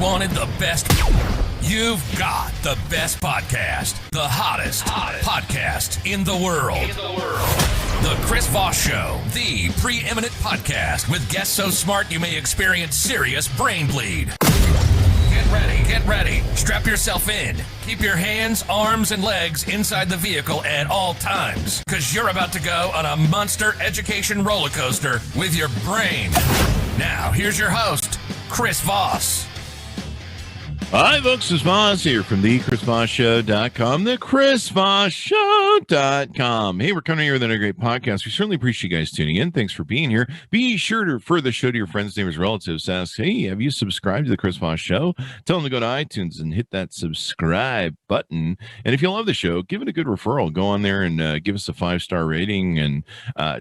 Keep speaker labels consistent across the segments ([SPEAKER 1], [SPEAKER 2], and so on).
[SPEAKER 1] wanted the best? You've got the best podcast, the hottest podcast in the world. The Chris Voss Show, the preeminent podcast with guests so smart you may experience serious brain bleed. Get ready. Strap yourself in. Keep your hands, arms, and legs inside the vehicle at all times, because you're about to go on a monster education roller coaster with your brain. Now, here's your host, Chris Voss.
[SPEAKER 2] Hi, folks. Chris Voss here from the ChrisVossShow.com, the ChrisVossShow.com. Hey, we're coming here with another great podcast. We certainly appreciate you guys tuning in. Thanks for being here. Be sure to refer the show to your friends, neighbors, relatives. Ask, hey, have you subscribed to the Chris Voss Show? Tell them to go to iTunes and hit that subscribe button. And if you love the show, give it a good referral. Go on there and give us a 5-star rating and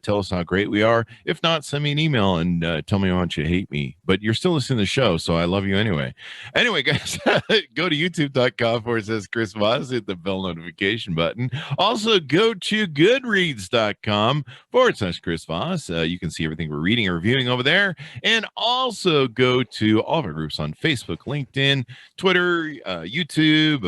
[SPEAKER 2] tell us how great we are. If not, send me an email and tell me how much you hate me. But you're still listening to the show, so I love you anyway. Anyway, guys. Go to youtube.com/Chris Voss, hit the bell notification button. Also, go to goodreads.com/Chris Voss. You can see everything we're reading and reviewing over there. And also go to all of our groups on Facebook, LinkedIn, Twitter, YouTube,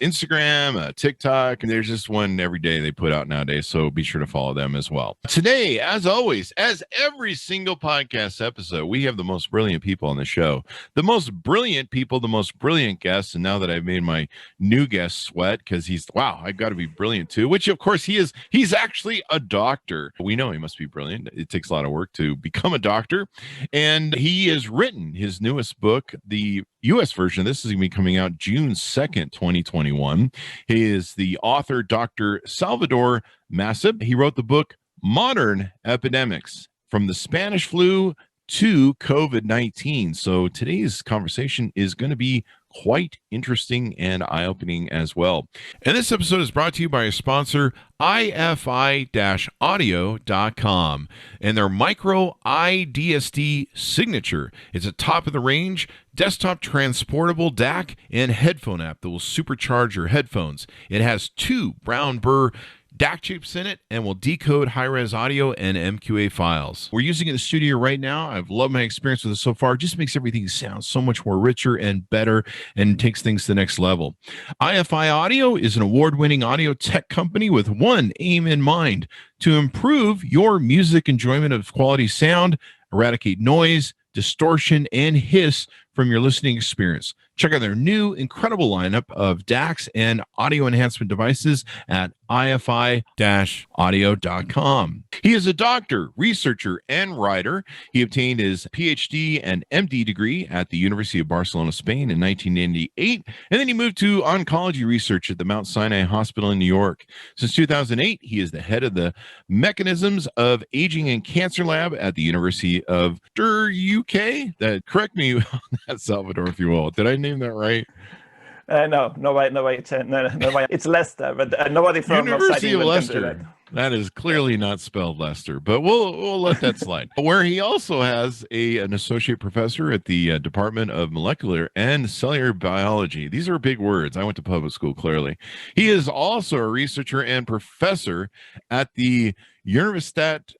[SPEAKER 2] Instagram, TikTok. And there's just one every day they put out nowadays, so be sure to follow them as well. Today, as always, as every single podcast episode, we have the most brilliant people on the show. The most brilliant people, the most brilliant guests. And now that I've made my new guest sweat because I've got to be brilliant too, which of course he is. He's actually a doctor. We know he must be brilliant. It takes a lot of work to become a doctor. And he has written his newest book. The U.S. version of this is going to be coming out June 2nd, 2021. He is the author, Dr. Salvador Macip. He wrote the book Modern Epidemics, From the Spanish Flu to COVID-19. So today's conversation is going to be quite interesting and eye-opening as well. And this episode is brought to you by a sponsor, ifi-audio.com, and their micro iDSD signature. It's a top-of-the-range desktop transportable DAC and headphone app that will supercharge your headphones. It has 2 brown burr DAC chips in it and will decode high-res audio and MQA files. We're using it in the studio right now. I've loved my experience with it so far. It just makes everything sound so much more richer and better and takes things to the next level. iFi Audio is an award-winning audio tech company with one aim in mind: to improve your music enjoyment of quality sound, eradicate noise, distortion, and hiss from your listening experience. Check out their new incredible lineup of DACs and audio enhancement devices at ifi-audio.com. He is a doctor, researcher, and writer. He obtained his PhD and MD degree at the University of Barcelona, Spain in 1998, and then he moved to oncology research at the Mount Sinai Hospital in New York. Since 2008, he is the head of the Mechanisms of Aging and Cancer Lab at the University of UK. Correct me on that, Salvador, if you will. Did I name that right?
[SPEAKER 3] No, it's Leicester, but nobody from
[SPEAKER 2] University of Leicester. That is clearly not spelled Leicester, but we'll let that slide. Where he also has an associate professor at the Department of Molecular and Cellular Biology. These are big words. I went to public school, clearly. He is also a researcher and professor at the Universitat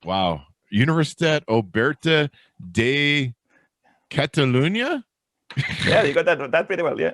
[SPEAKER 2] Oberta de Catalunya.
[SPEAKER 3] Yeah, you got that pretty well, yeah.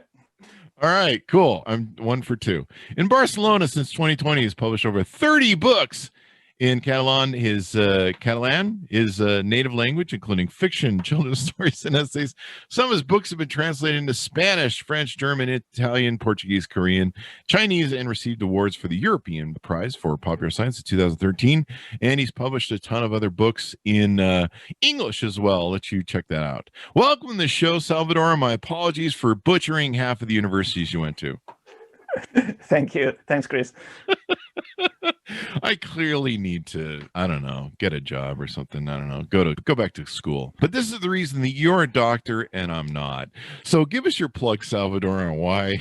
[SPEAKER 2] All right, cool. I'm 1 for 2. In Barcelona since 2020, he's published over 30 books in Catalan. His Catalan is a native language, including fiction, children's stories, and essays. Some of his books have been translated into Spanish, French, German, Italian, Portuguese, Korean, Chinese, and received awards for the European Prize for Popular Science in 2013. And he's published a ton of other books in English as well. I'll let you check that out. Welcome to the show, Salvador. My apologies for butchering half of the universities you went to.
[SPEAKER 3] Thank you. Thanks, Chris.
[SPEAKER 2] I clearly need to, get a job or something. Go back to school. But this is the reason that you're a doctor and I'm not. So give us your plug, Salvador, on where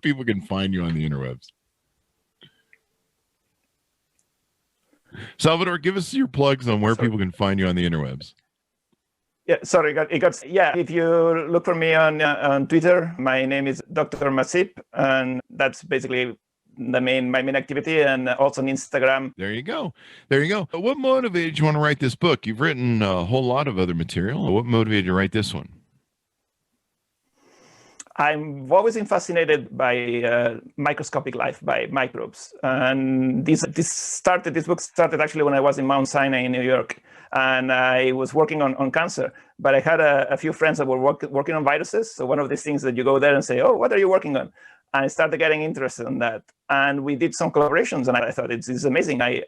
[SPEAKER 2] people can find you on the interwebs. Salvador, give us your plugs on where people can find you on the interwebs.
[SPEAKER 3] Yeah, sorry, if you look for me on Twitter, my name is Dr. Macip, and that's basically my main activity, and also on Instagram.
[SPEAKER 2] There you go. What motivated you want to write this book? You've written a whole lot of other material. What motivated you to write this one?
[SPEAKER 3] I've always been fascinated by microscopic life, by microbes. And this book started actually when I was in Mount Sinai in New York. And I was working on cancer, but I had a few friends that were working on viruses. So one of these things that you go there and say, oh, what are you working on? And I started getting interested in that. And we did some collaborations, and I thought, it's amazing. I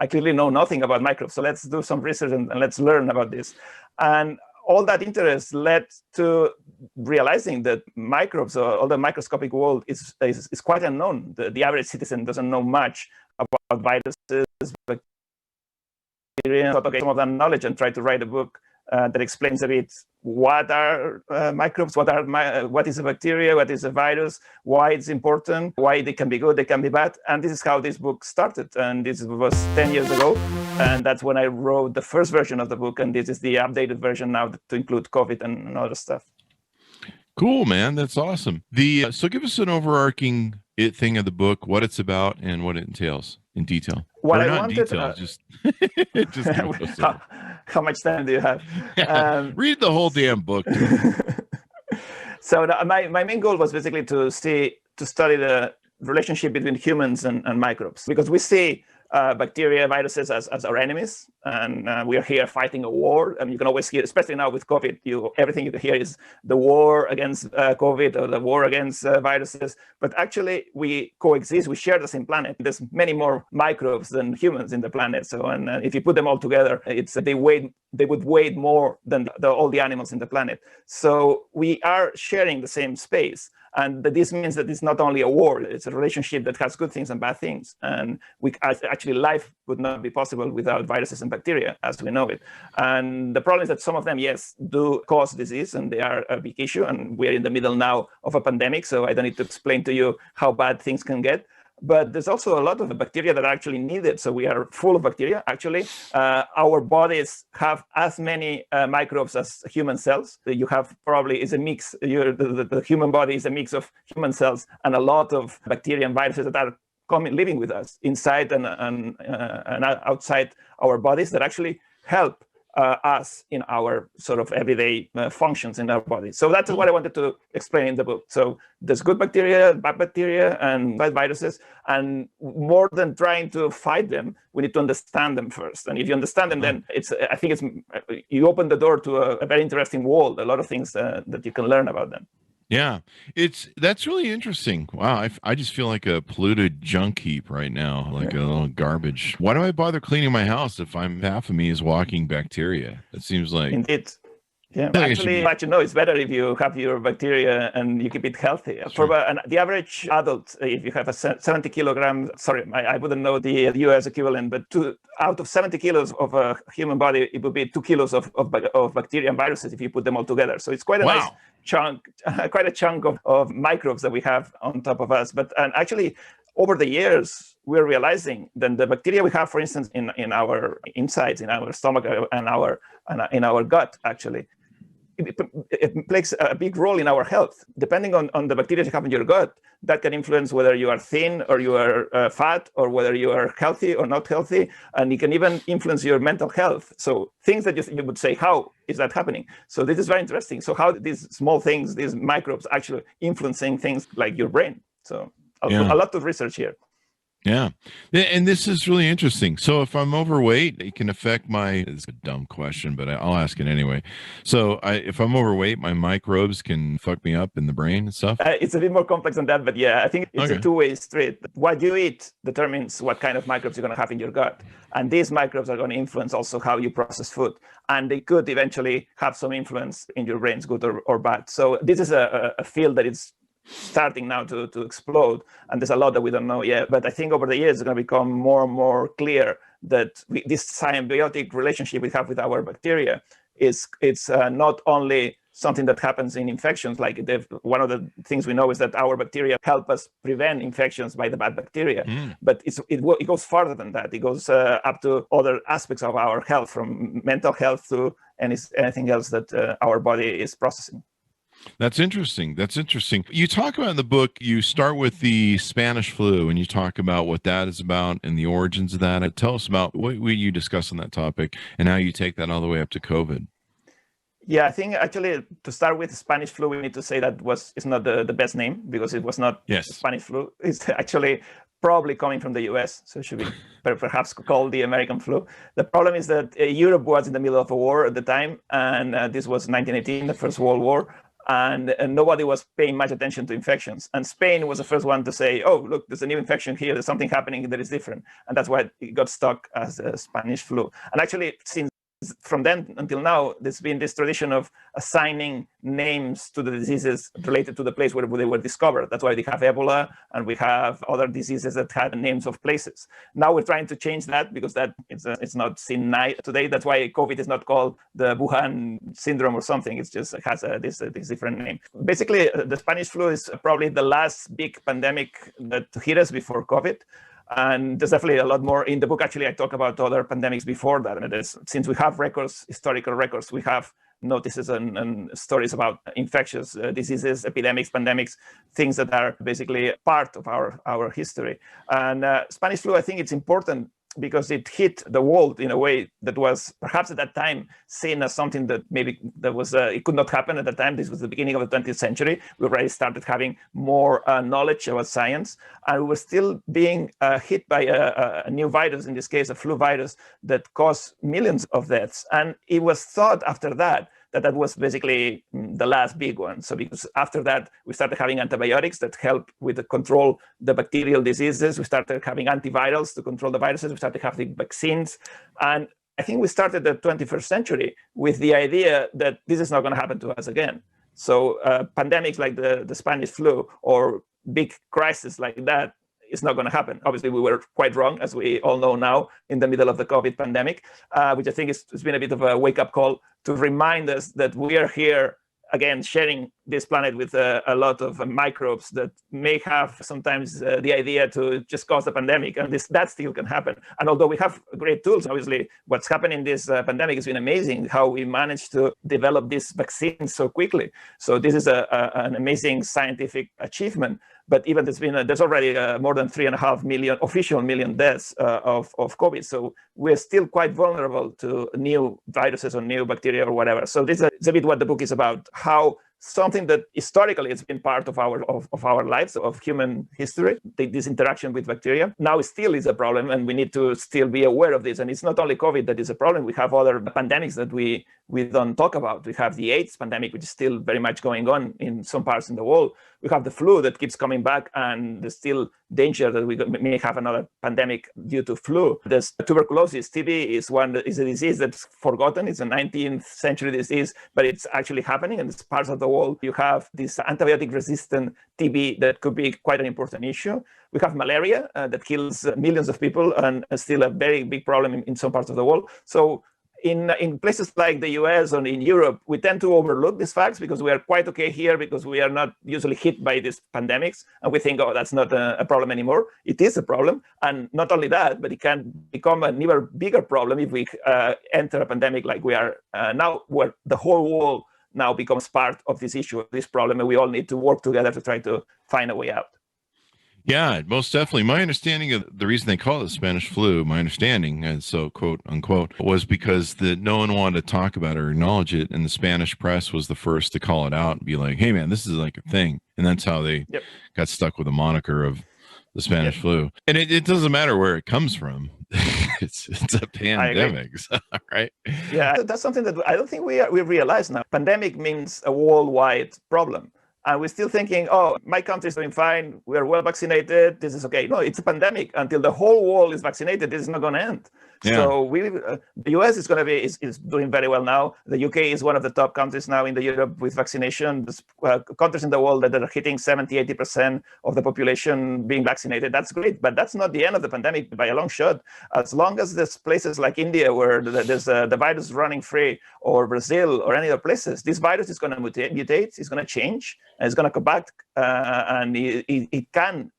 [SPEAKER 3] clearly know nothing about microbes. So let's do some research and let's learn about this. And all that interest led to realizing that microbes, or all the microscopic world, is quite unknown. The average citizen doesn't know much about viruses, bacteria. I thought, okay, some of that knowledge, and try to write a book that explains a bit what are microbes, what is a bacteria, what is a virus, why it's important, why they can be good, they can be bad. And this is how this book started. And this was 10 years ago. And that's when I wrote the first version of the book. And this is the updated version now to include COVID and other stuff.
[SPEAKER 2] Cool, man. That's awesome. So give us an overarching thing of the book, what it's about and what it entails in detail.
[SPEAKER 3] What
[SPEAKER 2] or
[SPEAKER 3] I
[SPEAKER 2] not
[SPEAKER 3] wanted,
[SPEAKER 2] in detail, just give us
[SPEAKER 3] how much time do you have?
[SPEAKER 2] Read the whole damn book.
[SPEAKER 3] So my main goal was basically to study the relationship between humans and microbes, because we see bacteria, viruses as our enemies, and we are here fighting a war. I mean, you can always hear, especially now with COVID, everything you can hear is the war against COVID or the war against viruses. But actually, we coexist. We share the same planet. There's many more microbes than humans in the planet. So, and if you put them all together, they would weigh more than all the animals in the planet. So we are sharing the same space. And this means that it's not only a war, it's a relationship that has good things and bad things. And actually life would not be possible without viruses and bacteria as we know it. And the problem is that some of them, yes, do cause disease, and they are a big issue. And we're in the middle now of a pandemic, so I don't need to explain to you how bad things can get. But there's also a lot of bacteria that are actually needed. So we are full of bacteria. Actually, our bodies have as many microbes as human cells. You have probably is a mix. The human body is a mix of human cells and a lot of bacteria and viruses that are living with us inside and outside our bodies that actually help us in our sort of everyday functions in our body. So that's what I wanted to explain in the book. So there's good bacteria, bad bacteria, and bad viruses. And more than trying to fight them, we need to understand them first. And if you understand them, then I think you open the door to a very interesting world, a lot of things that you can learn about them.
[SPEAKER 2] Yeah, that's really interesting. Wow, I just feel like a polluted junk heap right now, like a little garbage. Why do I bother cleaning my house if half of me is walking bacteria? It seems like
[SPEAKER 3] indeed. Yeah, actually, it's better if you have your bacteria and you keep it healthy. Sure. For the average adult, if you have a 70 kilograms, I wouldn't know the US equivalent, but out of 70 kilos of a human body, it would be 2 kilos of bacteria and viruses if you put them all together. So it's quite a nice chunk, quite a chunk of microbes that we have on top of us. And actually, over the years, we're realizing that the bacteria we have, for instance, in our insides, in our stomach, and in our gut, actually, it plays a big role in our health. Depending on the bacteria you have in your gut, that can influence whether you are thin or you are fat, or whether you are healthy or not healthy. And it can even influence your mental health. So things that you would say, how is that happening? So this is very interesting. So how these small things, these microbes, actually influencing things like your brain. So a lot of research here.
[SPEAKER 2] Yeah. And this is really interesting. So if I'm overweight, it can affect it's a dumb question, but I'll ask it anyway. So if I'm overweight, my microbes can fuck me up in the brain and stuff?
[SPEAKER 3] It's a bit more complex than that, but yeah, I think it's a two-way street. What you eat determines what kind of microbes you're going to have in your gut. And these microbes are going to influence also how you process food. And they could eventually have some influence in your brains, good or bad. So this is a field that is starting now to explode, and there's a lot that we don't know yet. But I think over the years it's going to become more and more clear that this symbiotic relationship we have with our bacteria it's not only something that happens in infections. Like one of the things we know is that our bacteria help us prevent infections by the bad bacteria. But it goes farther than that. It goes up to other aspects of our health, from mental health to anything else that our body is processing.
[SPEAKER 2] That's interesting. You talk about in the book, you start with the Spanish flu, and you talk about what that is about and the origins of that. Tell us about what you discuss on that topic and how you take that all the way up to COVID.
[SPEAKER 3] Yeah, I think actually to start with Spanish flu, we need to say that it's not the best name because it was not Spanish flu. It's actually probably coming from the US, so it should be perhaps called the American flu. The problem is that Europe was in the middle of a war at the time, and this was 1918, the First World War, and nobody was paying much attention to infections. And Spain was the first one to say, oh, look, there's a new infection here, there's something happening that is different. And that's why it got stuck as a Spanish flu. And actually, from then until now, there's been this tradition of assigning names to the diseases related to the place where they were discovered. That's why we have Ebola, and we have other diseases that had names of places. Now we're trying to change that because it's not seen today. That's why COVID is not called the Wuhan syndrome or something. It just has this different name. Basically, the Spanish flu is probably the last big pandemic that hit us before COVID. And there's definitely a lot more in the book. Actually, I talk about other pandemics before that. And since we have records, historical records, we have notices and stories about infectious diseases, epidemics, pandemics, things that are basically part of our history. And Spanish flu, I think it's important because it hit the world in a way that was perhaps at that time seen as something that maybe it could not happen at that time. This was the beginning of the 20th century. We already started having more knowledge about science, and we were still being hit by a new virus, in this case, a flu virus that caused millions of deaths. And it was thought after that was basically the last big one. So because after that, we started having antibiotics that help with control the bacterial diseases. We started having antivirals to control the viruses. We started having vaccines. And I think we started the 21st century with the idea that this is not going to happen to us again. So pandemics like the Spanish flu or big crisis like that is not going to happen. Obviously, we were quite wrong, as we all know now, in the middle of the COVID pandemic, which I think it's been a bit of a wake-up call to remind us that we are here, again, sharing this planet with a lot of microbes that may have sometimes the idea to just cause a pandemic, and that still can happen. And although we have great tools, obviously, what's happened in this pandemic has been amazing, how we managed to develop this vaccine so quickly. So this is an amazing scientific achievement. But even there's already more than 3.5 million official deaths of COVID. So we're still quite vulnerable to new viruses or new bacteria or whatever. So this is a bit what the book is about, how something that historically has been part of our lives, of human history, this interaction with bacteria, now still is a problem, and we need to still be aware of this. And it's not only COVID that is a problem. We have other pandemics that we don't talk about. We have the AIDS pandemic, which is still very much going on in some parts in the world. We have the flu that keeps coming back, and there's still danger that we may have another pandemic due to flu. There's tuberculosis. TB is a disease that's forgotten. It's a 19th century disease, but it's actually happening in parts of the world. You have this antibiotic-resistant TB that could be quite an important issue. We have malaria that kills millions of people and is still a very big problem in some parts of the world. So in places like the US or in Europe, we tend to overlook these facts because we are quite okay here because we are not usually hit by these pandemics. And we think, oh, that's not a problem anymore. It is a problem. And not only that, but it can become an even bigger problem if we enter a pandemic like we are now, where the whole world now becomes part of this issue, this problem, and we all need to work together to try to find a way out.
[SPEAKER 2] Yeah, most definitely. My understanding of the reason they call it Spanish flu, my understanding, and so quote unquote, was because no one wanted to talk about it or acknowledge it, and the Spanish press was the first to call it out and be like, "Hey, man, this is like a thing," and that's how they got stuck with the moniker of the Spanish flu. And it doesn't matter where it comes from; it's a pandemic, right?
[SPEAKER 3] Yeah, that's something that I don't think we realize now. Pandemic means a worldwide problem. And we're still thinking, oh, my country's doing fine. We're well vaccinated. This is okay. No, it's a pandemic. Until the whole world is vaccinated, this is not going to end. Yeah. So the US is going to is doing very well now. The UK is one of the top countries now in Europe with vaccination. There's countries in the world that are hitting 70-80% of the population being vaccinated. That's great, but that's not the end of the pandemic by a long shot. As long as there's places like India where there's the virus running free, or Brazil or any other places, this virus is going to mutate. It's going to change, and it's going to come back, and it can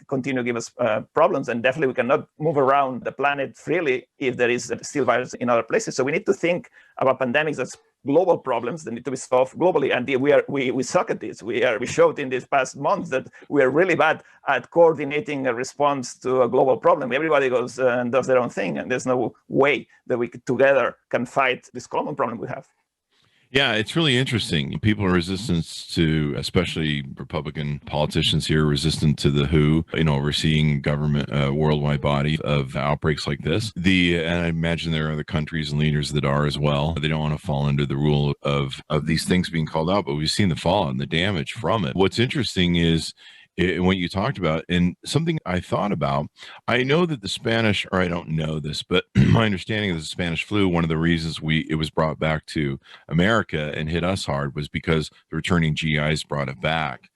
[SPEAKER 3] continue to give us problems, and definitely we cannot move around the planet freely if there is still virus in other places. So we need to think about pandemics as global problems that need to be solved globally, and we suck at this. We showed in these past months that we are really bad at coordinating a response to a global problem. Everybody goes and does their own thing, and there's no way that we together can fight this common problem we have.
[SPEAKER 2] Yeah, it's really interesting. People are resistant to, especially Republican politicians here, resistant to the WHO, overseeing government, worldwide body of outbreaks like this. And I imagine there are other countries and leaders that are as well. They don't want to fall under the rule of these things being called out, but we've seen the fallout and the damage from it. What's interesting is what you talked about, and something I thought about. I know that the Spanish, or I don't know this, but my understanding of the Spanish flu, one of the reasons it was brought back to America and hit us hard was because the returning GIs brought it back.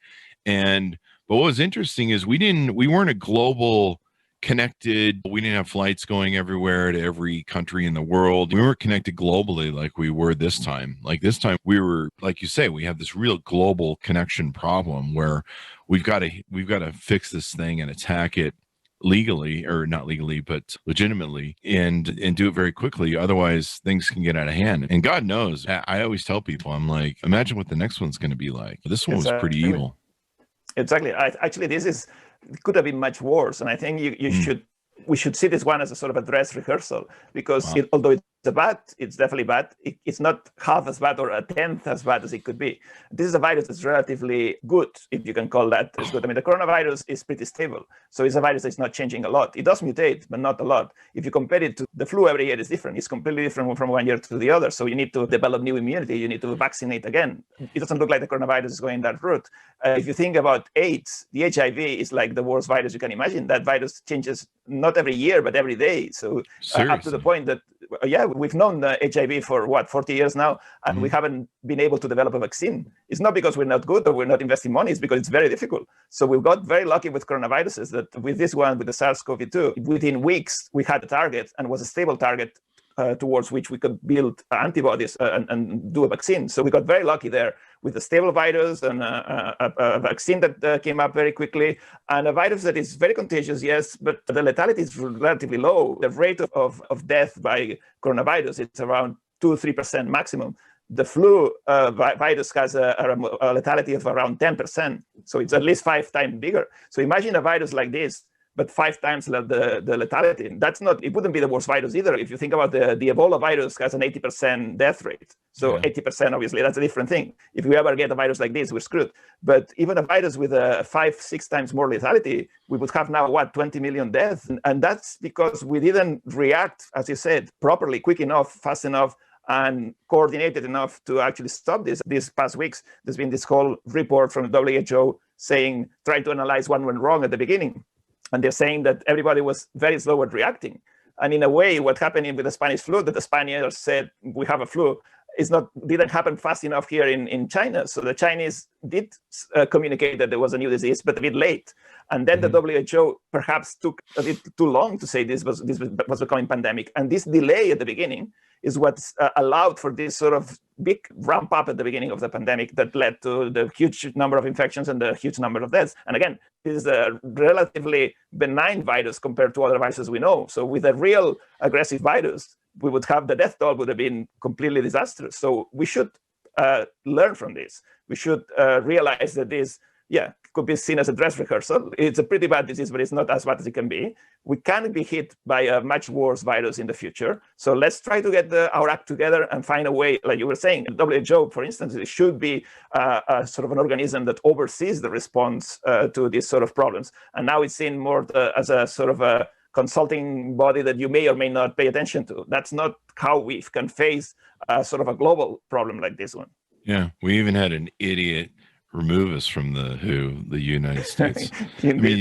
[SPEAKER 2] But what was interesting is we weren't a global connected. We didn't have flights going everywhere to every country in the world. We weren't connected globally like we were this time. Like this time we were, like you say, we have this real global connection problem where we've got to fix this thing and attack it legally, or not legally, but legitimately, and do it very quickly. Otherwise things can get out of hand. And God knows, I always tell people, I'm like, imagine what the next one's going to be like. This one was pretty evil.
[SPEAKER 3] Exactly. Actually, could have been much worse. And I think we should see this one as a sort of a dress rehearsal, because although it's definitely bad, it's not half as bad or a tenth as bad as it could be. This is a virus that's relatively good, if you can call that as good. I mean, the coronavirus is pretty stable. So it's a virus that's not changing a lot. It does mutate, but not a lot. If you compare it to the flu, every year is different. It's completely different from one year to the other. So you need to develop new immunity. You need to vaccinate again. It doesn't look like the coronavirus is going that route. If you think about AIDS, the HIV is like the worst virus you can imagine. That virus changes not every year, but every day. So up to the point that, we've known HIV for 40 years now, and we haven't been able to develop a vaccine. It's not because we're not good or we're not investing money, it's because it's very difficult. So we got very lucky with coronaviruses that with this one, with the SARS-CoV-2, within weeks, we had a target, and was a stable target towards which we could build antibodies and do a vaccine. So we got very lucky there with a stable virus and a vaccine that came up very quickly, and a virus that is very contagious, yes, but the lethality is relatively low. The rate of death by coronavirus is around 2-3% maximum. The flu virus has a lethality of around 10%. So it's at least 5 times bigger. So imagine a virus like this, but 5 times the lethality. It wouldn't be the worst virus either. If you think about the Ebola virus has an 80% death rate. So 80%, obviously, that's a different thing. If we ever get a virus like this, we're screwed. But even a virus with a 5-6 times more lethality, we would have now, 20 million deaths. And that's because we didn't react, as you said, properly, quick enough, fast enough, and coordinated enough to actually stop this. These past weeks, there's been this whole report from the WHO trying to analyze what went wrong at the beginning. And they're saying that everybody was very slow at reacting. And in a way, what happened with the Spanish flu, that the Spaniards said, we have a flu, didn't happen fast enough here in China. So the Chinese did communicate that there was a new disease, but a bit late. And then the WHO perhaps took a bit too long to say this was becoming pandemic. And this delay at the beginning is what allowed for this sort of big ramp up at the beginning of the pandemic that led to the huge number of infections and the huge number of deaths. And again, this is a relatively benign virus compared to other viruses we know. So with a real aggressive virus, we would have the death toll would have been completely disastrous. So we should learn from this. We should realize that this, could be seen as a dress rehearsal. It's a pretty bad disease, but it's not as bad as it can be. We can be hit by a much worse virus in the future. So let's try to get our act together and find a way, like you were saying, WHO, for instance, it should be a sort of an organism that oversees the response to these sort of problems. And now it's seen more as a sort of a consulting body that you may or may not pay attention to. That's not how we can face sort of a global problem like this one.
[SPEAKER 2] Yeah, we even had an idiot remove us from the WHO, the United States.
[SPEAKER 3] Indeed,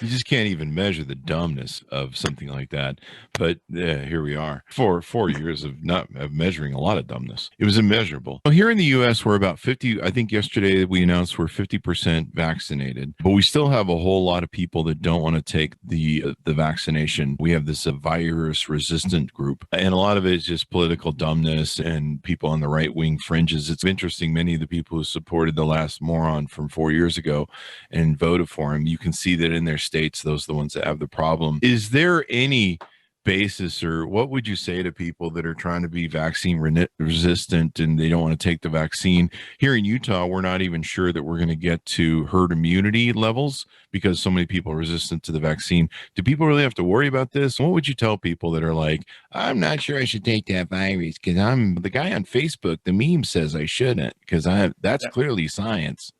[SPEAKER 2] you just can't even measure the dumbness of something like that. But here we are, for 4 years of measuring a lot of dumbness. It was immeasurable. Well, here in the U.S., we're about 50. I think yesterday we announced we're 50% vaccinated, but we still have a whole lot of people that don't want to take the vaccination. We have this virus-resistant group, and a lot of it is just political dumbness and people on the right-wing fringes. It's interesting. Many of the people who supported the last moron from 4 years ago and voted for him, you can see that in their states, those are the ones that have the problem. Is there any basis, or what would you say to people that are trying to be vaccine resistant and they don't want to take the vaccine? Here in Utah, we're not even sure that we're going to get to herd immunity levels because so many people are resistant to the vaccine. Do people really have to worry about this? What would you tell people that are like, I'm not sure I should take that virus because I'm the guy on Facebook, the meme says I shouldn't because that's clearly science.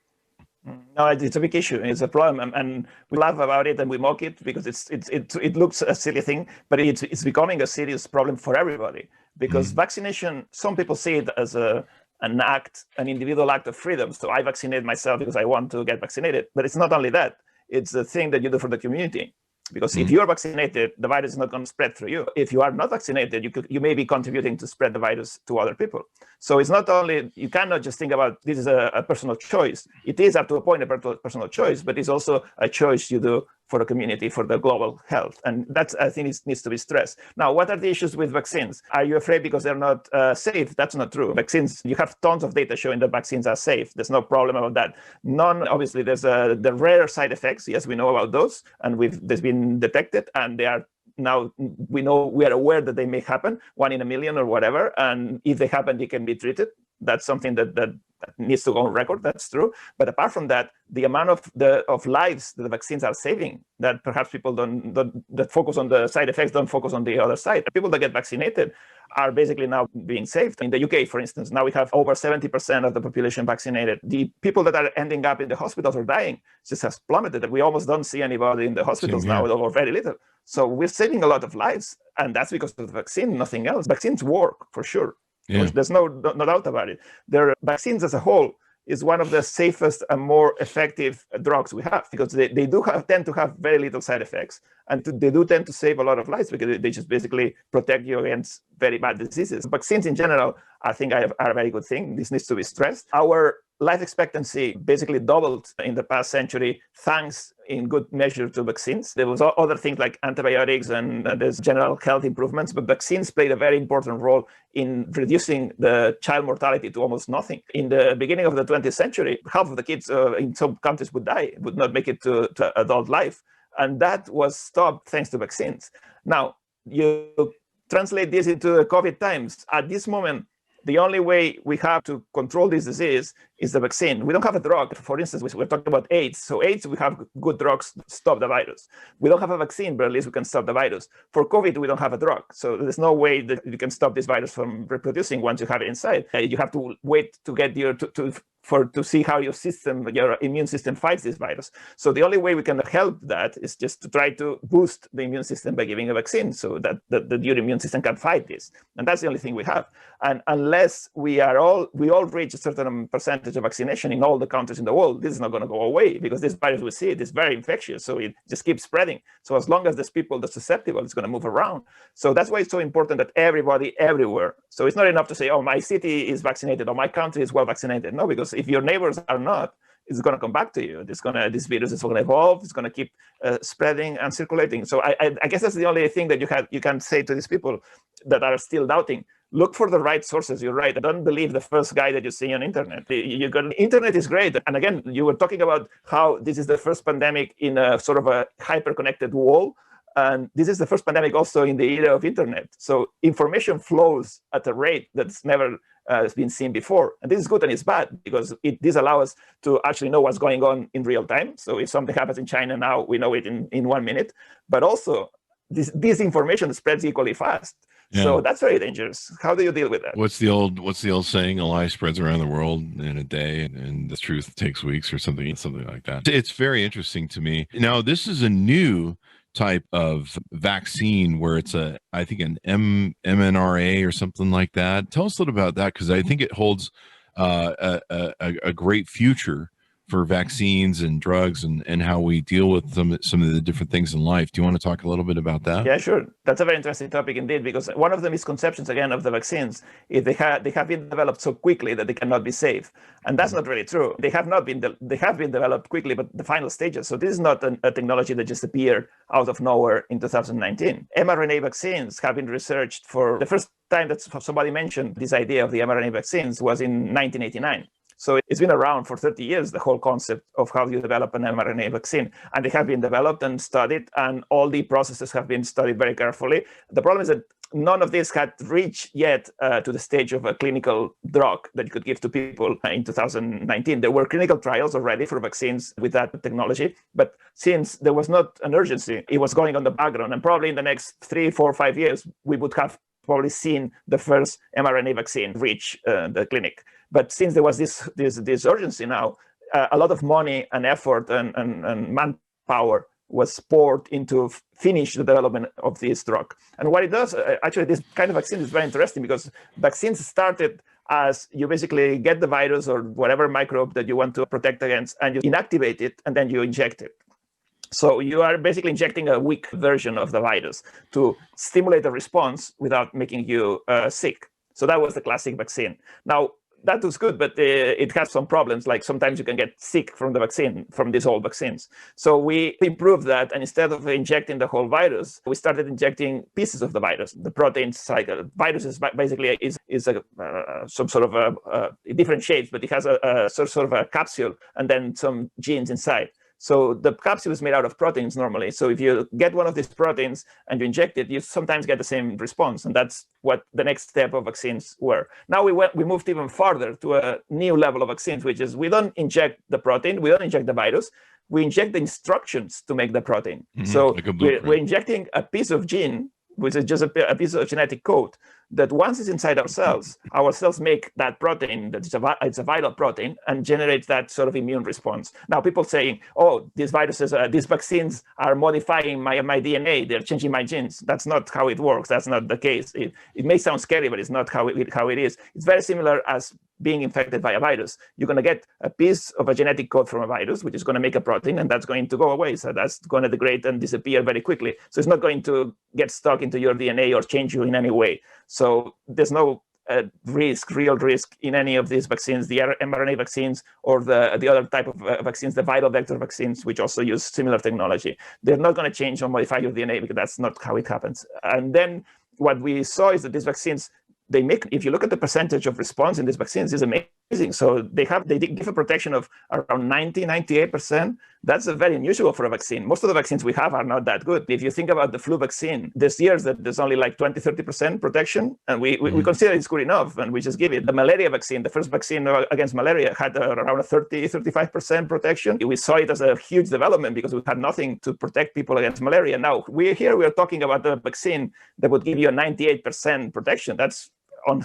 [SPEAKER 3] No, it's a big issue. It's a problem, and we laugh about it and we mock it because it looks a silly thing, but it's becoming a serious problem for everybody. Because vaccination, some people see it as an individual act of freedom. So I vaccinate myself because I want to get vaccinated. But it's not only that; it's the thing that you do for the community. Because if you are vaccinated, the virus is not going to spread through you. If you are not vaccinated, you may be contributing to spread the virus to other people. So it's not only, you cannot just think about this is a personal choice. It is up to a point a personal choice, but it's also a choice you do for the community, for the global health. And that's, I think, it needs to be stressed. Now, what are the issues with vaccines? Are you afraid because they're not safe? That's not true. Vaccines, you have tons of data showing that vaccines are safe. There's no problem about that. None, obviously, there's the rare side effects. Yes, we know about those, and there's been detected, and they are now, we are aware that they may happen, 1 in a million or whatever. And if they happen, they can be treated. That's something that needs to go on record. That's true. But apart from that, the amount of lives that the vaccines are saving, that perhaps people that focus on the side effects don't focus on the other side. People that get vaccinated are basically now being saved. In the UK, for instance, now we have over 70% of the population vaccinated. The people that are ending up in the hospitals or dying just has plummeted. We almost don't see anybody in the hospitals now, or very little. So we're saving a lot of lives, and that's because of the vaccine, nothing else. Vaccines work for sure. Yeah. There's no doubt about it. Vaccines as a whole is one of the safest and more effective drugs we have, because they tend to have very little side effects, and they do tend to save a lot of lives because they just basically protect you against very bad diseases. Vaccines in general, I think, are a very good thing. This needs to be stressed. Our life expectancy basically doubled in the past century, thanks in good measure to vaccines. There was other things like antibiotics and there's general health improvements, but vaccines played a very important role in reducing the child mortality to almost nothing. In the beginning of the 20th century, half of the kids in some countries would not make it to adult life. And that was stopped thanks to vaccines. Now, you translate this into COVID times. At this moment, the only way we have to control this disease is the vaccine. We don't have a drug. For instance, we're talking about AIDS. So AIDS, we have good drugs to stop the virus. We don't have a vaccine, but at least we can stop the virus. For COVID, we don't have a drug. So there's no way that you can stop this virus from reproducing once you have it inside. You have to wait to get to see how your immune system fights this virus. So the only way we can help that is just to try to boost the immune system by giving a vaccine so that your immune system can fight this. And that's the only thing we have. And unless we all reach a certain percentage of vaccination in all the countries in the world, this is not going to go away, because this virus, we see it is very infectious. So it just keeps spreading. So as long as there's people that's susceptible, it's going to move around. So that's why it's so important that everybody everywhere. So it's not enough to say, oh, my city is vaccinated or my country is well vaccinated. No, because if your neighbors are not, it's going to come back to you. This virus is going to evolve. It's going to keep spreading and circulating. So I guess that's the only thing that you can say to these people that are still doubting. Look for the right sources. You're right. Don't believe the first guy that you see on internet. Internet is great. And again, you were talking about how this is the first pandemic in a sort of a hyper-connected world. And this is the first pandemic also in the era of internet. So information flows at a rate that's never been seen before. And this is good and it's bad, because this allows us to actually know what's going on in real time. So if something happens in China now, we know it in 1 minute. But also, this information spreads equally fast. Yeah. So that's very dangerous. How do you deal with that?
[SPEAKER 2] What's the old saying? A lie spreads around the world in a day, and the truth takes weeks, or something like that. It's very interesting to me. Now, this is a new type of vaccine where it's I think an mRNA or something like that. Tell us a little about that, because I think it holds a great future for vaccines and drugs and how we deal with some of the different things in life. Do you want to talk a little bit about that?
[SPEAKER 3] Yeah, sure. That's a very interesting topic indeed, because one of the misconceptions, again, of the vaccines is they have been developed so quickly that they cannot be safe. And that's not really true. They have been developed quickly, but the final stages. So this is not a technology that just appeared out of nowhere in 2019. mRNA vaccines have been researched for the first time that somebody mentioned this idea of the mRNA vaccines was in 1989. So it's been around for 30 years, the whole concept of how you develop an mRNA vaccine. And they have been developed and studied, and all the processes have been studied very carefully. The problem is that none of this had reached yet to the stage of a clinical drug that you could give to people in 2019. There were clinical trials already for vaccines with that technology, but since there was not an urgency, it was going on the background. And probably in the next 3, 4, 5 years, we would have probably seen the first mRNA vaccine reach the clinic. But since there was this urgency now, a lot of money and effort and manpower was poured into finish the development of this drug. And what it does, actually, this kind of vaccine is very interesting because vaccines started as you basically get the virus or whatever microbe that you want to protect against, and you inactivate it, and then you inject it. So you are basically injecting a weak version of the virus to stimulate a response without making you sick. So that was the classic vaccine. Now, that was good, but it has some problems. Like sometimes you can get sick from the vaccine, from these old vaccines. So we improved that, and instead of injecting the whole virus, we started injecting pieces of the virus. The proteins, like virus is basically is some sort of different shapes, but it has a sort of a capsule and then some genes inside. So the capsule is made out of proteins normally. So if you get one of these proteins and you inject it, you sometimes get the same response. And that's what the next step of vaccines were. Now we moved even farther to a new level of vaccines, which is we don't inject the protein, we don't inject the virus, we inject the instructions to make the protein. So like we're injecting a piece of gene, which is just a piece of genetic code, that once it's inside our cells make that protein, it's a viral protein, and generates that sort of immune response. Now, people saying, oh, these viruses, these vaccines are modifying my DNA, they're changing my genes. That's not how it works. That's not the case. It may sound scary, but it's not how it is. It's very similar as being infected by a virus. You're going to get a piece of a genetic code from a virus, which is going to make a protein, and that's going to go away. So that's going to degrade and disappear very quickly. So it's not going to get stuck into your DNA or change you in any way. So there's no real risk in any of these vaccines, the mRNA vaccines or the other type of vaccines, the viral vector vaccines, which also use similar technology. They're not going to change or modify your DNA because that's not how it happens. And then what we saw is that these vaccines, if you look at the percentage of response in these vaccines, it's amazing. So they give a protection of around 98%. That's very unusual for a vaccine. Most of the vaccines we have are not that good. If you think about the flu vaccine, there's years that there's only like 20-30% protection, and we consider it's good enough, and we just give it. The malaria vaccine, the first vaccine against malaria, had around a 30-35% protection. We saw it as a huge development because we had nothing to protect people against malaria. Now, we are talking about a vaccine that would give you a 98% protection. That's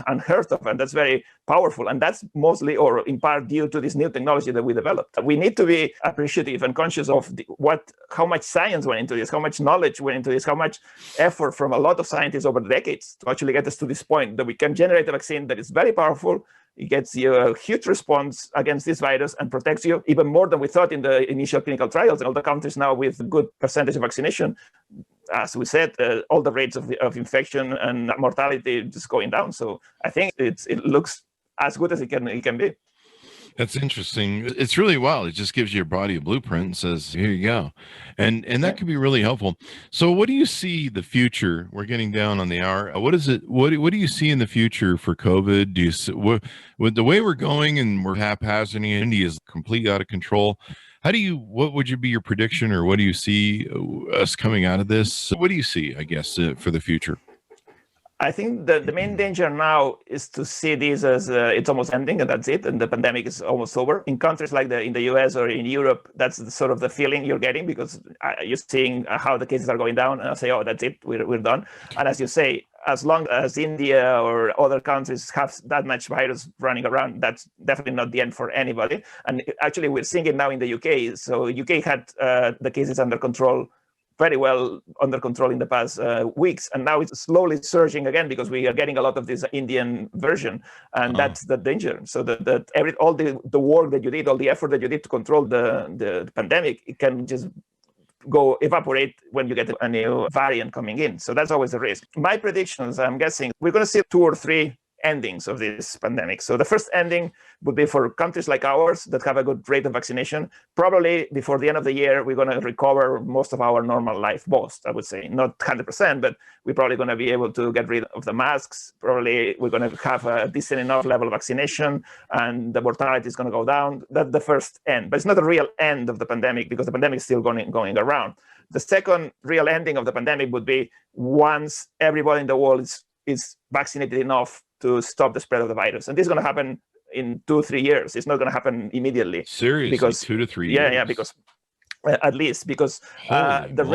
[SPEAKER 3] unheard of, and that's very powerful, and that's mostly or in part due to this new technology that we developed. We need to be appreciative and conscious of how much science went into this, how much knowledge went into this, how much effort from a lot of scientists over the decades to actually get us to this point that we can generate a vaccine that is very powerful. It gets you a huge response against this virus and protects you even more than we thought in the initial clinical trials. In all the countries now with good percentage of vaccination, as we said, all the rates of infection and mortality just going down. So I think it looks as good as it can be.
[SPEAKER 2] That's interesting. It's really wild. It just gives your body a blueprint and says, here you go. And that could be really helpful. So what do you see the future? We're getting down on the hour. What do you see in the future for COVID? Do you see, with the way we're going and we're haphazarding, India is completely out of control. What would be your prediction, or what do you see us coming out of this? What do you see, I guess, for the future?
[SPEAKER 3] I think the main danger now is to see this as it's almost ending and that's it, and the pandemic is almost over. In countries like in the US or in Europe, that's sort of the feeling you're getting because you're seeing how the cases are going down, and I say, oh, that's it, we're done. And as you say, as long as India or other countries have that much virus running around, that's definitely not the end for anybody. And actually, we're seeing it now in the UK. So UK had the cases under control, very well under control in the past weeks, and now it's slowly surging again because we are getting a lot of this Indian version, and that's the danger. So all the work that you did, all the effort that you did to control the pandemic, it can just evaporate when you get a new variant coming in. So that's always the risk. My predictions, I'm guessing we're going to see 2 or 3 endings of this pandemic. So the first ending would be for countries like ours that have a good rate of vaccination. Probably before the end of the year, we're going to recover most of our normal life. Most, I would say, not 100%, but we're probably going to be able to get rid of the masks. Probably we're going to have a decent enough level of vaccination, and the mortality is going to go down. That's the first end, but it's not a real end of the pandemic because the pandemic is still going around. The second real ending of the pandemic would be once everybody in the world is vaccinated enough to stop the spread of the virus. And this is going to happen in 2-3 years. It's not going to happen immediately.
[SPEAKER 2] Seriously,
[SPEAKER 3] because
[SPEAKER 2] 2 to 3 years.
[SPEAKER 3] Yeah, because at least because the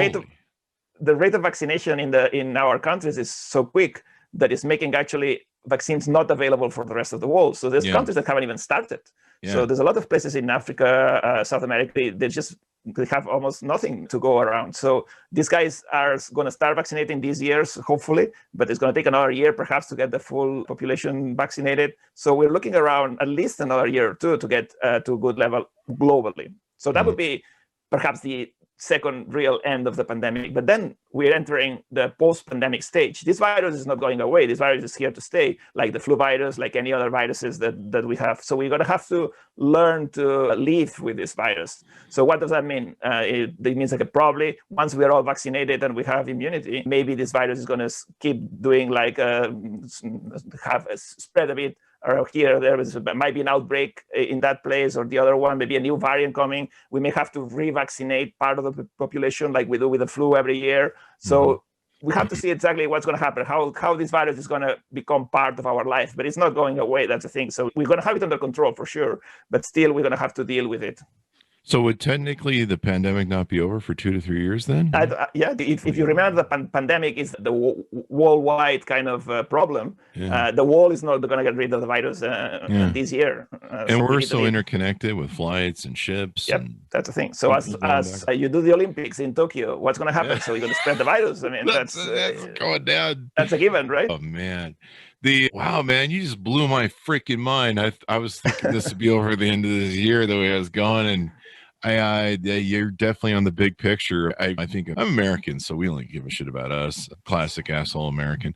[SPEAKER 3] rate of vaccination in our countries is so quick that it's making actually vaccines not available for the rest of the world. So there's countries that haven't even started. So there's a lot of places in Africa, South America, they have almost nothing to go around. So these guys are going to start vaccinating these years, hopefully, but it's going to take another year perhaps to get the full population vaccinated. So we're looking around at least another year or two to get to a good level globally. So that would be perhaps the second real end of the pandemic. But then we're entering the post-pandemic stage. This virus is not going away. This virus is here to stay, like the flu virus, like any other viruses that we have. So we're going to have to learn to live with this virus. So what does that mean? It means like probably once we're all vaccinated and we have immunity, maybe this virus is going to keep doing like have spread a bit. Or here, might be an outbreak in that place or the other one, maybe a new variant coming. We may have to revaccinate part of the population like we do with the flu every year. So we have to see exactly what's going to happen, how this virus is going to become part of our life. But it's not going away, that's the thing. So we're going to have it under control for sure, but still we're going to have to deal with it.
[SPEAKER 2] So would technically the pandemic not be over for 2 to 3 years then?
[SPEAKER 3] If you remember, the pandemic is the worldwide kind of problem. The world is not going to get rid of the virus this year.
[SPEAKER 2] And we're so interconnected with flights and ships.
[SPEAKER 3] Yep, that's the thing. So as you do the Olympics in Tokyo, what's going to happen? So you're going to spread the virus. I mean, that's
[SPEAKER 2] going down.
[SPEAKER 3] That's a given, right?
[SPEAKER 2] Oh, man. Wow, man, you just blew my freaking mind. I was thinking this would be over at the end of this year the way I was going, and you're definitely on the big picture. I think I'm American, so we only give a shit about us. Classic asshole American.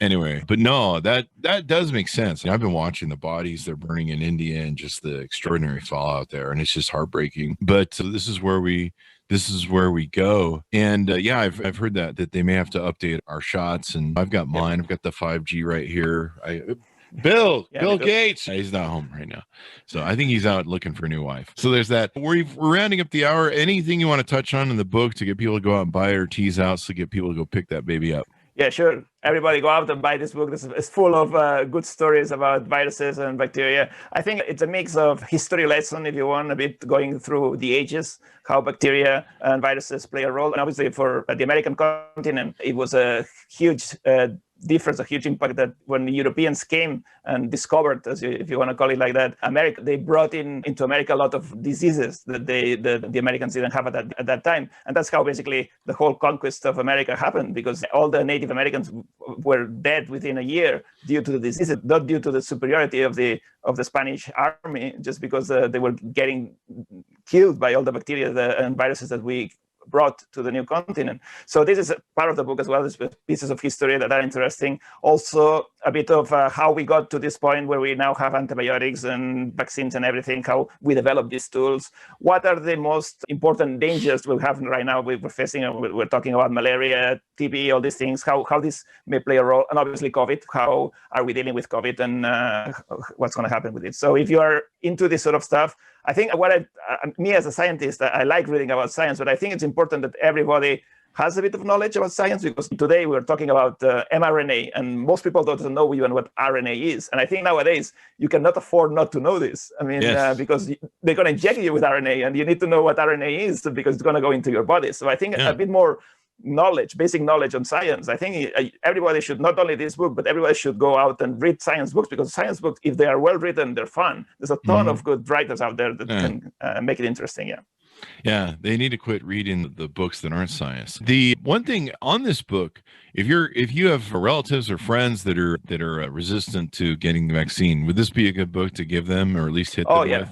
[SPEAKER 2] Anyway, but no, that does make sense. I've been watching the bodies they're burning in India and just the extraordinary fallout there, and it's just heartbreaking. But this is where we go. And I've heard that they may have to update our shots, and I've got mine. I've got the 5G right here. Bill Gates. He's not home right now. So I think he's out looking for a new wife. So there's that. We're rounding up the hour. Anything you want to touch on in the book to get people to go out and buy it or tease out to get people to go pick that baby up?
[SPEAKER 3] Yeah, sure. Everybody go out and buy this book. It's full of good stories about viruses and bacteria. I think it's a mix of history lesson, if you want, a bit going through the ages, how bacteria and viruses play a role. And obviously for the American continent, it was a huge difference, a huge impact that when the Europeans came and discovered, if you want to call it like that, America, they brought into America a lot of diseases that the Americans didn't have at that time. And that's how basically the whole conquest of America happened, because all the Native Americans were dead within a year due to the diseases, not due to the superiority of the Spanish army, just because they were getting killed by all the bacteria and viruses that we brought to the new continent. So this is a part of the book as well. There's pieces of history that are interesting. Also, a bit of how we got to this point where we now have antibiotics and vaccines and everything, how we developed these tools. What are the most important dangers we have right now we're facing? We're talking about malaria, TB, all these things, how this may play a role. And obviously COVID, how are we dealing with COVID and what's going to happen with it? So if you are into this sort of stuff, I think me as a scientist, I like reading about science, but I think it's important that everybody has a bit of knowledge about science, because today we're talking about mRNA, and most people don't know even what RNA is. And I think nowadays you cannot afford not to know this. I mean, because they're going to inject you with RNA, and you need to know what RNA is because it's going to go into your body. So I think a bit more knowledge, basic knowledge on science. I think everybody should, not only this book, but everybody should go out and read science books, because science books, if they are well written, they're fun. There's a ton of good writers out there that can make it interesting.
[SPEAKER 2] Yeah, they need to quit reading the books that aren't science. The one thing on this book, if you have relatives or friends that are resistant to getting the vaccine, would this be a good book to give them, or at least hit them with?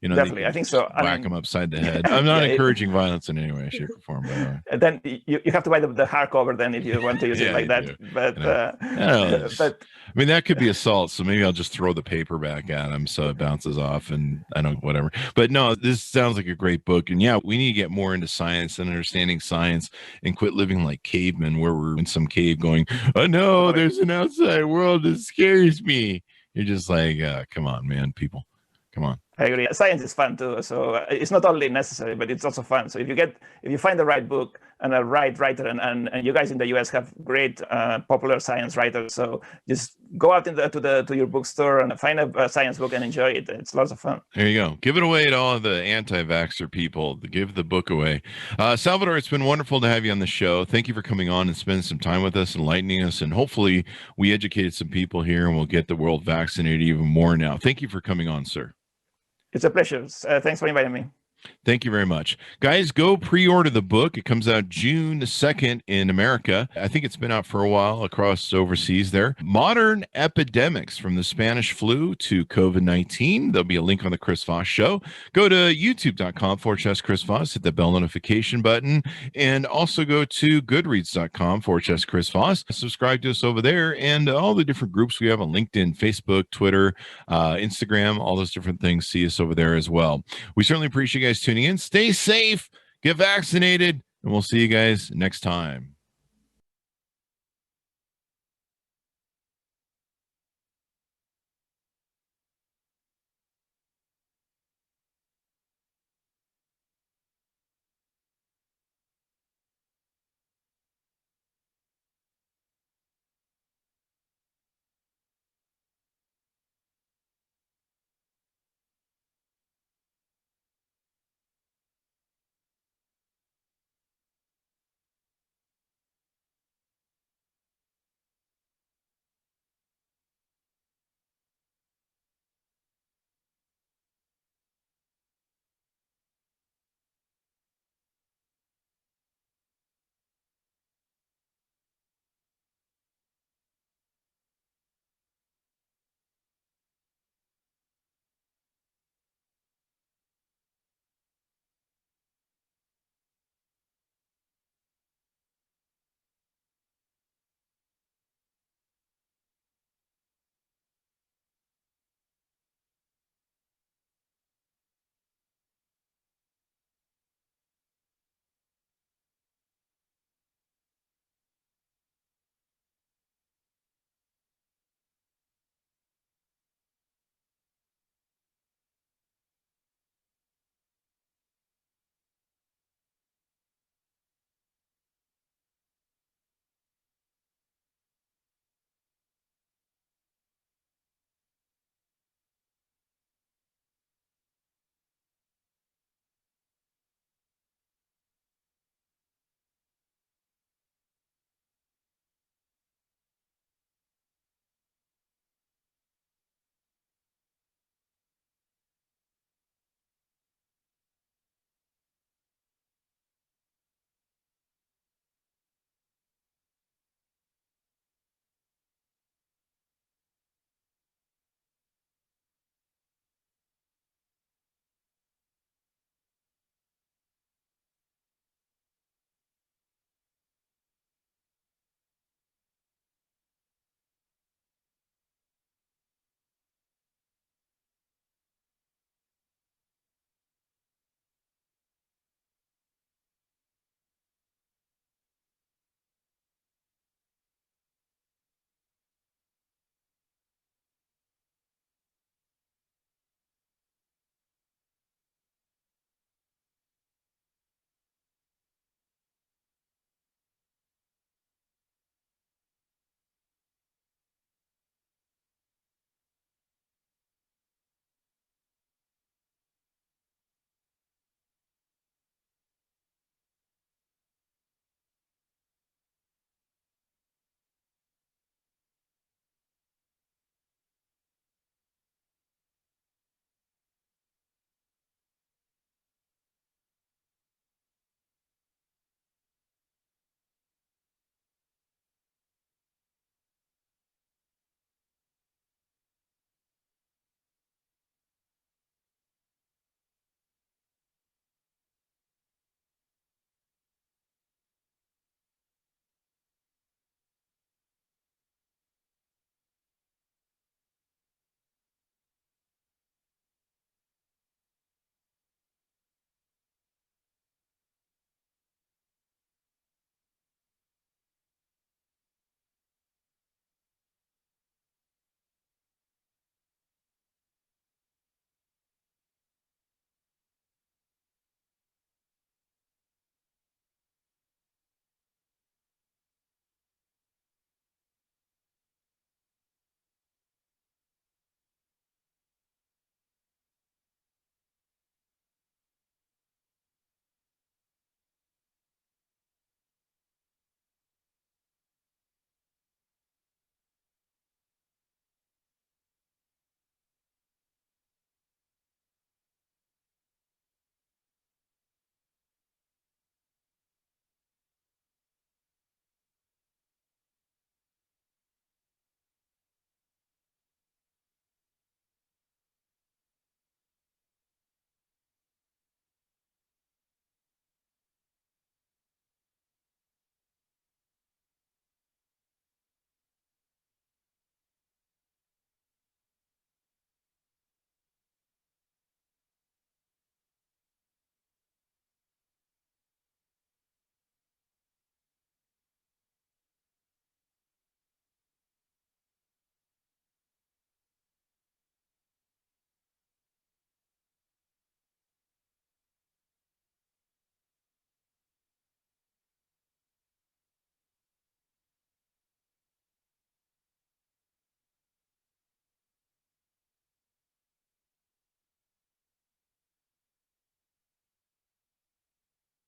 [SPEAKER 3] Definitely, I think so.
[SPEAKER 2] Whack them upside the head. I'm not encouraging violence in any way, shape, or form, by the way.
[SPEAKER 3] And then you have to buy the hardcover then if you want to use it like that. But
[SPEAKER 2] but I mean, that could be assault. So maybe I'll just throw the paper back at him so it bounces off, and I don't whatever. But no, this sounds like a great book. And yeah, we need to get more into science and understanding science and quit living like cavemen, where we're in some cave going, "Oh no, there's an outside world that scares me." You're just like, come on, man, people, come on.
[SPEAKER 3] I agree. Science is fun too. So it's not only necessary, but it's also fun. So if you find the right book and a right writer, and you guys in the US have great popular science writers, so just go out to your bookstore and find a science book and enjoy it. It's lots of fun.
[SPEAKER 2] There you go. Give it away to all of the anti-vaxxer people. Give the book away. Salvador, it's been wonderful to have you on the show. Thank you for coming on and spending some time with us, enlightening us, and hopefully we educated some people here and we'll get the world vaccinated even more now. Thank you for coming on, sir.
[SPEAKER 3] It's a pleasure. Thanks for inviting me.
[SPEAKER 2] Thank you very much. Guys, go pre-order the book. It comes out June 2nd in America. I think it's been out for a while across overseas there. Modern Epidemics, from the Spanish flu to COVID-19. There'll be a link on the Chris Voss Show. Go to youtube.com/Chris Voss, hit the bell notification button, and also go to goodreads.com/Chris Voss. Subscribe to us over there and all the different groups we have on LinkedIn, Facebook, Twitter, Instagram, all those different things. See us over there as well. We certainly appreciate you guys tuning in. Stay safe, get vaccinated, and we'll see you guys next time.